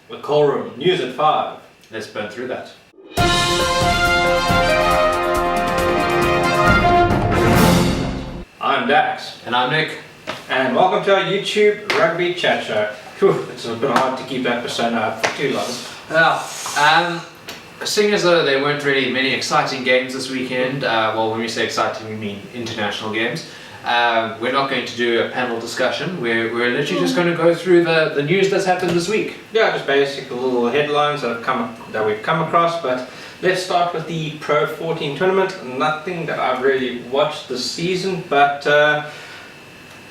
The Call Room, news at 5. Let's burn through that. I'm Dax. And I'm Nick. And welcome to our YouTube Rugby Chat Show. Whew, it's a bit hard to keep that persona up for too long. Seeing as though there weren't really many exciting games this weekend, well, when we say exciting, we mean international games, we're not going to do a panel discussion. We're literally just going to go through the news that's happened this week. Yeah, just basic little headlines that we've come across, but let's start with the Pro 14 tournament. Nothing that I've really watched this season, but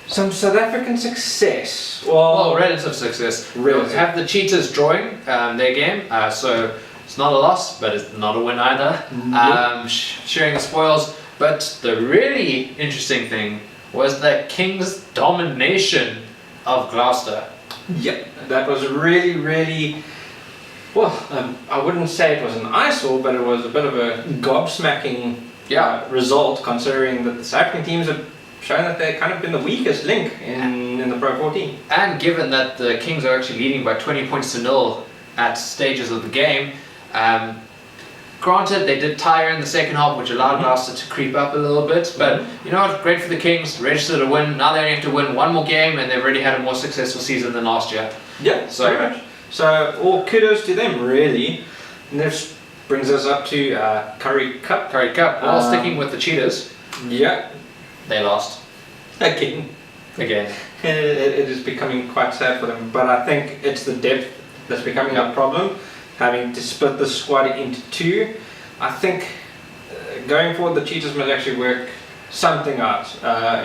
some South African success. Well, relative success. Relative. We'll have the Cheetahs drawing their game, so it's not a loss, but it's not a win either. Nope. Sharing the spoils. But the really interesting thing was the Kings' domination of Gloucester. Yep, that was really, well, I wouldn't say it was an eyesore, but it was a bit of a gobsmacking result, considering that the South African teams have shown that they've kind of been the weakest link in the Pro 14. And given that the Kings are actually leading by 20 points to 0 at stages of the game, granted, they did tire in the second half, which allowed Gloucester to creep up a little bit, but you know what, great for the Kings, registered a win. Now they only have to win one more game, and they've already had a more successful season than last year. Yeah, so pretty much. So, all kudos to them, really. And this brings us up to Currie Cup. Currie Cup, well, sticking with the Cheetahs, Yeah, they lost. again. Again. It is becoming quite sad for them, but I think it's the depth that's becoming a problem. Having to split the squad into two, I think going forward the Cheetahs must actually work something out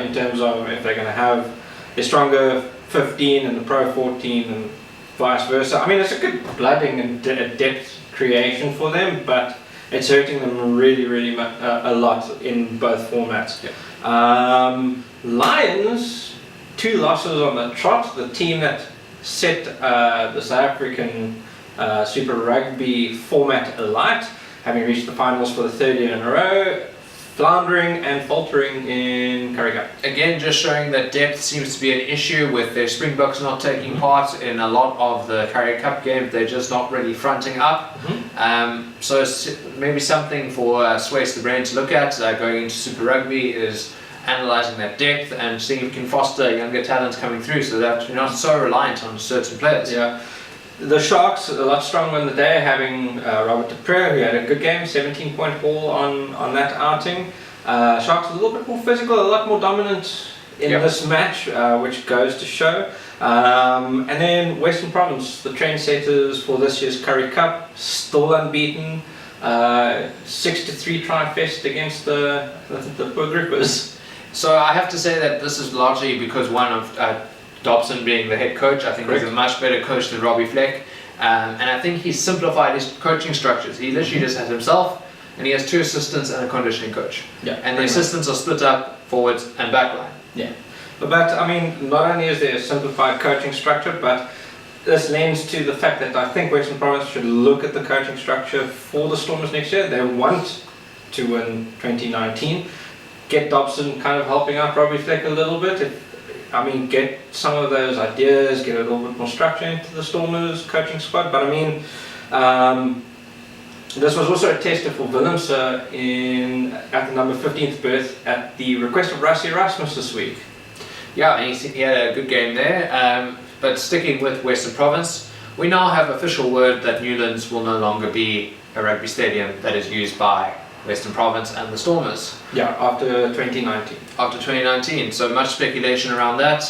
in terms of if they're going to have a stronger 15 in the Pro 14 and vice versa. I mean, it's a good blooding and depth creation for them, but it's hurting them really a lot in both formats. Yeah. Lions, 2 losses on the trot. The team that set the South African Super Rugby format alight, having reached the finals for the 3rd year in a row, floundering and faltering in Currie Cup. Again, just showing that depth seems to be an issue with their Springboks not taking part in a lot of the Currie Cup games. They're just not really fronting up. So maybe something for Swayze the Brain to look at going into Super Rugby is analysing that depth and seeing if we can foster younger talents coming through so that we're not so reliant on certain players. Yeah. The Sharks, a lot stronger in the day, having Robert de Pre, who had a good game, 17-point haul on that outing. Sharks a little bit more physical, a lot more dominant in this match, which goes to show. And then Western Province, the trendsetters for this year's Currie Cup, still unbeaten. 6-3 tri-fest against the poor groupers. So I have to say that this is largely because one of Dobson being the head coach. I think he's a much better coach than Robbie Fleck, and I think he's simplified his coaching structures. He literally just has himself, and he has 2 assistants and a conditioning coach. Yeah, and the assistants are split up forwards and backline. Yeah, but I mean, not only is there a simplified coaching structure, but this lends to the fact that I think Western Province should look at the coaching structure for the Stormers next year. They want to win 2019. Get Dobson kind of helping out Robbie Fleck a little bit. Get some of those ideas, get a little bit more structure into the Stormers coaching squad. But I mean, this was also a tester for Willems at the number 15th berth at the request of Rassie Erasmus this week. Yeah, he had a good game there. But sticking with Western Province, we now have official word that Newlands will no longer be a rugby stadium that is used by Western Province and the Stormers. Yeah, after 2019. After 2019, so much speculation around that.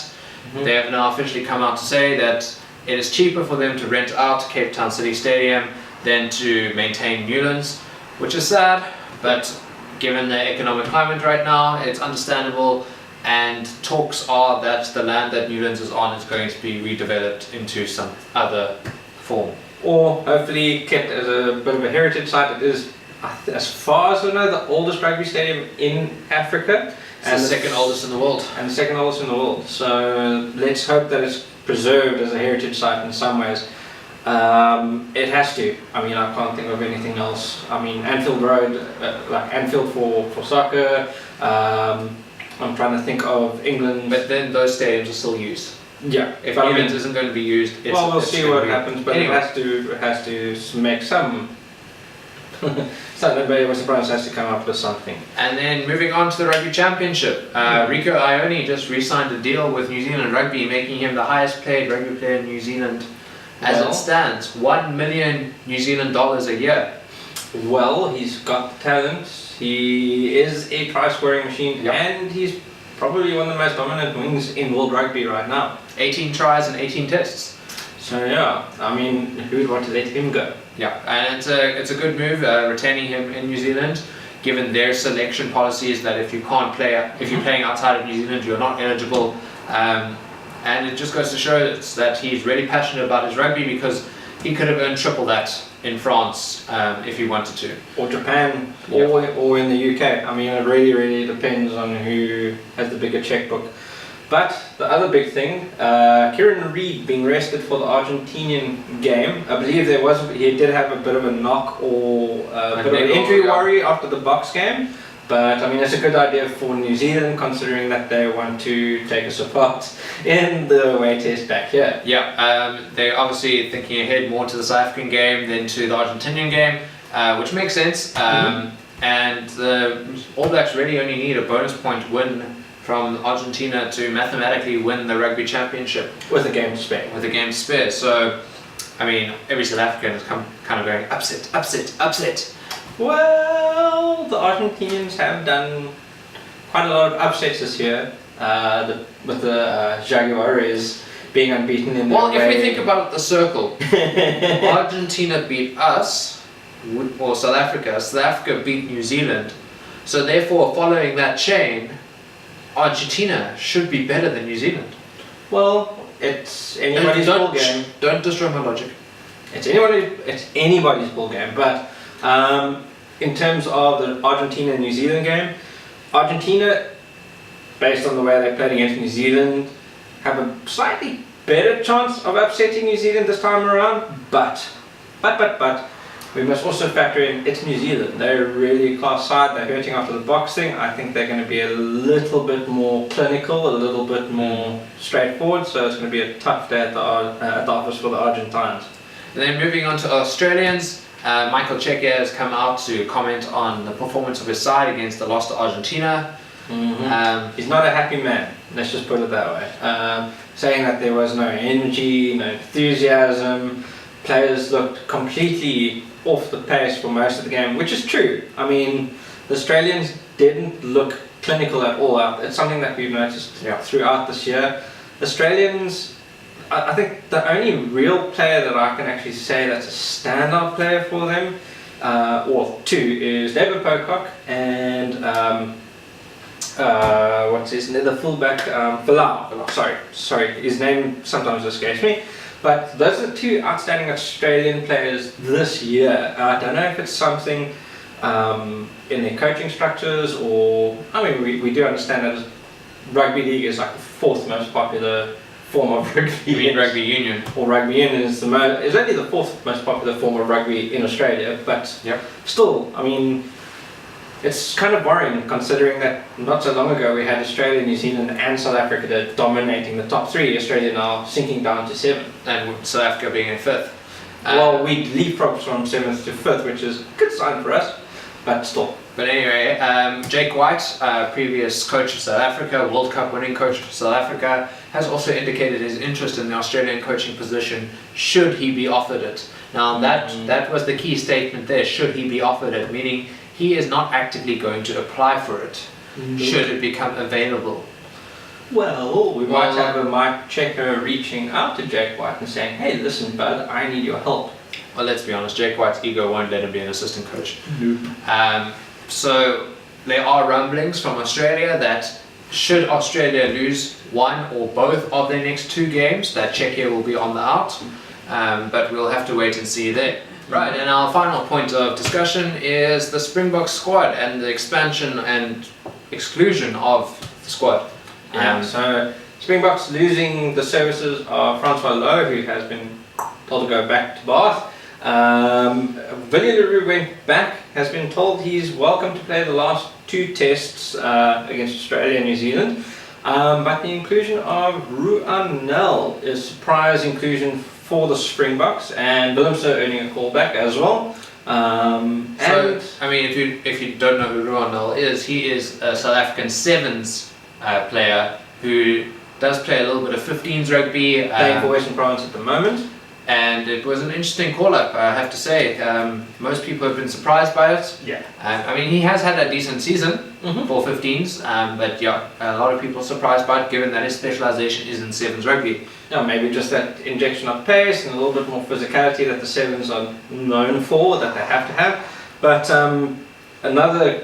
They have now officially come out to say that it is cheaper for them to rent out Cape Town City Stadium than to maintain Newlands, which is sad, but given the economic climate right now, it's understandable, and talks are that the land that Newlands is on is going to be redeveloped into some other form. Or hopefully kept as a bit of a heritage site. It is, as far as I know, the oldest rugby stadium in Africa. And the second oldest in the world. And the second oldest in the world. So let's hope that it's preserved as a heritage site in some ways. It has to. I mean, I can't think of anything else. I mean, Anfield Road, like Anfield for soccer. I'm trying to think of England. But then those stadiums are still used. Yeah. If But I Newlands mean, isn't going to be used, well, we'll see what gonna be- happens, but Anyway. it has to make some. So nobody was surprised, has to come up with something. And then moving on to the Rugby Championship, Rico Ione just re-signed a deal with New Zealand Rugby, making him the highest paid rugby player in New Zealand as Well. it stands, $1 million New Zealand dollars a year. Well, he's got the talent. He is a try-scoring machine, Yep. and he's probably one of the most dominant wings in world rugby right now. 18 tries and 18 tests. So yeah, I mean, who would want to let him go? Yeah, and it's a good move retaining him in New Zealand, given their selection policies that if you can't play, if you're playing outside of New Zealand, you're not eligible. And it just goes to show that he's really passionate about his rugby, because he could have earned triple that in France if he wanted to. Or Japan, Yep. or in the UK. I mean, it really depends on who has the bigger checkbook. But the other big thing, Kieran Reid being rested for the Argentinian game. I believe he did have a bit of a knock or a bit of an injury worry after the Box game. But I mean, it's a good idea for New Zealand, considering that they want to take us apart in the away test back here. Yeah, they're obviously thinking ahead more to the South African game than to the Argentinian game, which makes sense. And the All Blacks really only need a bonus point win from Argentina to mathematically win the Rugby Championship. With a game to spare. With a game to spare. So, I mean, every South African is kind of going, upset, upset, upset. Well, the Argentinians have done quite a lot of upsets this year. With the Jaguares being unbeaten in their Well, if we way. think about the circle, Argentina beat us, or South Africa beat New Zealand. So therefore, following that chain, Argentina should be better than New Zealand. Well, it's anybody's ball game. Don't destroy my logic. It's anybody's ball game. But in terms of the Argentina and New Zealand game, Argentina, based on the way they played against New Zealand, have a slightly better chance of upsetting New Zealand this time around. But we must also factor in it's New Zealand. They're really a class side. They're hurting after the Box thing. I think they're going to be a little bit more clinical, a little bit more straightforward. So it's going to be a tough day at the office for the Argentines. And then moving on to Australians, Michael Cheika has come out to comment on the performance of his side against the loss to Argentina. He's not a happy man, let's just put it that way. Saying that there was no energy, no enthusiasm, players looked completely off the pace for most of the game, which is true. I mean, the Australians didn't look clinical at all. It's something that we've noticed throughout this year. Australians, I think the only real player that I can actually say that's a standout player for them, or two, is David Pocock and what's his name? The fullback, Falau. Sorry, his name sometimes escapes me. But those are the two outstanding Australian players this year. I don't know if it's something in their coaching structures, or I mean, we do understand that rugby league is like the fourth most popular form of rugby. You mean rugby union? Or rugby union is only the fourth most popular form of rugby in Australia. But still, I mean, it's kind of worrying considering that not so long ago we had Australia, New Zealand and South Africa dominating the top three. Australia now sinking down to 7th. And South Africa being in 5th. Well, we leapfrogged from 7th to 5th, which is a good sign for us, but still. But anyway, Jake White, previous coach of South Africa, World Cup winning coach of South Africa, has also indicated his interest in the Australian coaching position should he be offered it. Now that was the key statement there, should he be offered it, meaning he is not actively going to apply for it, should it become available. Well, we might have a Mike Cheika reaching out to Jake White and saying, hey, listen, bud, I need your help. Well, let's be honest, Jake White's ego won't let him be an assistant coach. Nope. So there are rumblings from Australia that should Australia lose one or both of their next 2 games, that Cheika will be on the out. But we'll have to wait and see there. Right, and our final point of discussion is the Springboks squad and the expansion and exclusion of the squad. So Springboks losing the services of Francois Lowe, who has been told to go back to Bath. Villiers Leroux went back, has been told he's welcome to play the last 2 tests against Australia and New Zealand. But the inclusion of Ruanel is a surprise inclusion for the Springboks, and Willemse earning a callback as well. So, I mean, if you don't know who Ruanel is, he is a South African sevens player who does play a little bit of 15s rugby. Playing for Western Province at the moment. And it was an interesting call-up, I have to say. Most people have been surprised by it. Yeah. I mean, he has had a decent season for 15s, but yeah, a lot of people are surprised by it, given that his specialisation is in sevens rugby. Yeah, maybe just that injection of pace and a little bit more physicality that the sevens are known for, that they have to have. But another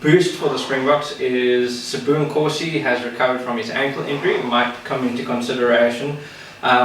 boost for the Springboks is Sabu Corsi has recovered from his ankle injury, might come into consideration.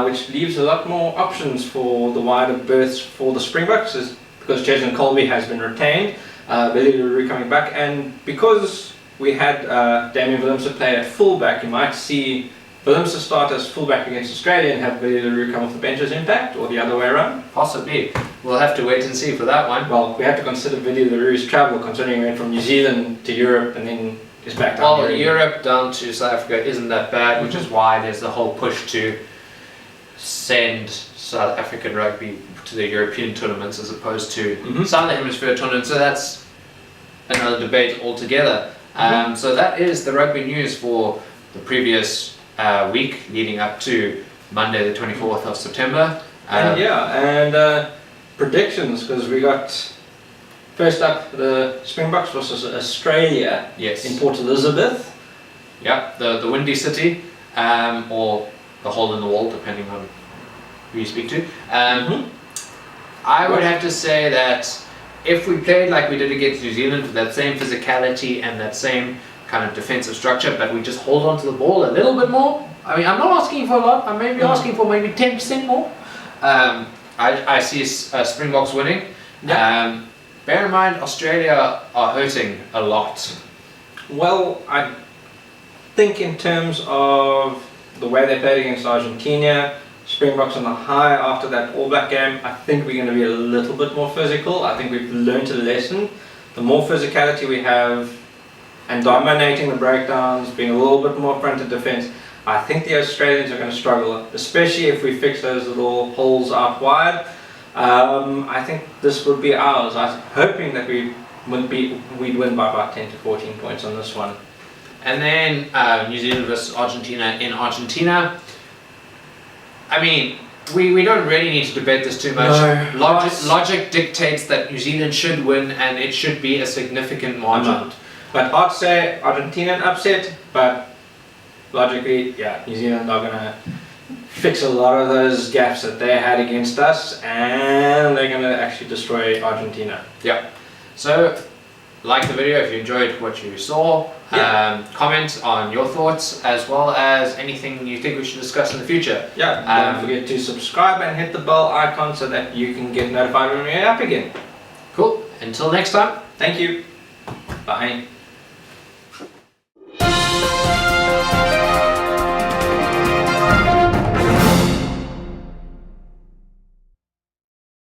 Which leaves a lot more options for the wider berths for the Springboks, because Jason Colby has been retained, Billy LaRue coming back, and because we had Damien Willemse play at fullback, you might see Willemse start as fullback against Australia and have Billy LaRue come off the bench as impact, or the other way around. Possibly. We'll have to wait and see for that one. Well, we have to consider Billy LaRue's travel, considering he went from New Zealand to Europe and then is back down here. Well, Europe down to South Africa isn't that bad, which is why there's the whole push to send South African rugby to the European tournaments as opposed to Southern Hemisphere tournaments. So that's another debate altogether. So that is the rugby news for the previous week leading up to Monday the 24th of September. And predictions, because we got first up the Springboks versus Australia in Port Elizabeth. Yeah, the Windy City, or the hole in the wall, depending on who you speak to. I would have to say that if we played like we did against New Zealand with that same physicality and that same kind of defensive structure, but we just hold on to the ball a little bit more. I mean, I'm not asking for a lot. I'm maybe asking for maybe 10% more. I see Springboks winning. Yeah. Bear in mind, Australia are hurting a lot. Well, I think in terms of the way they played against Argentina, Springboks on the high after that All Black game, I think we're going to be a little bit more physical. I think we've learned a lesson. The more physicality we have and dominating the breakdowns, being a little bit more front of defence, I think the Australians are going to struggle, especially if we fix those little holes out wide. I think this would be ours. I was hoping that we'd win by about 10 to 14 points on this one. And then New Zealand versus Argentina in Argentina. I mean, we don't really need to debate this too much. No. Logic dictates that New Zealand should win, and it should be a significant margin. But I'd say Argentina an upset, but logically, yeah, New Zealand are going to fix a lot of those gaps that they had against us, and they're going to actually destroy Argentina. Yeah. So, like the video if you enjoyed what you saw. Comment on your thoughts as well as anything you think we should discuss in the future. Yeah, don't forget to subscribe and hit the bell icon so that you can get notified when we're up again. Cool. Until next time. Thank you. Bye.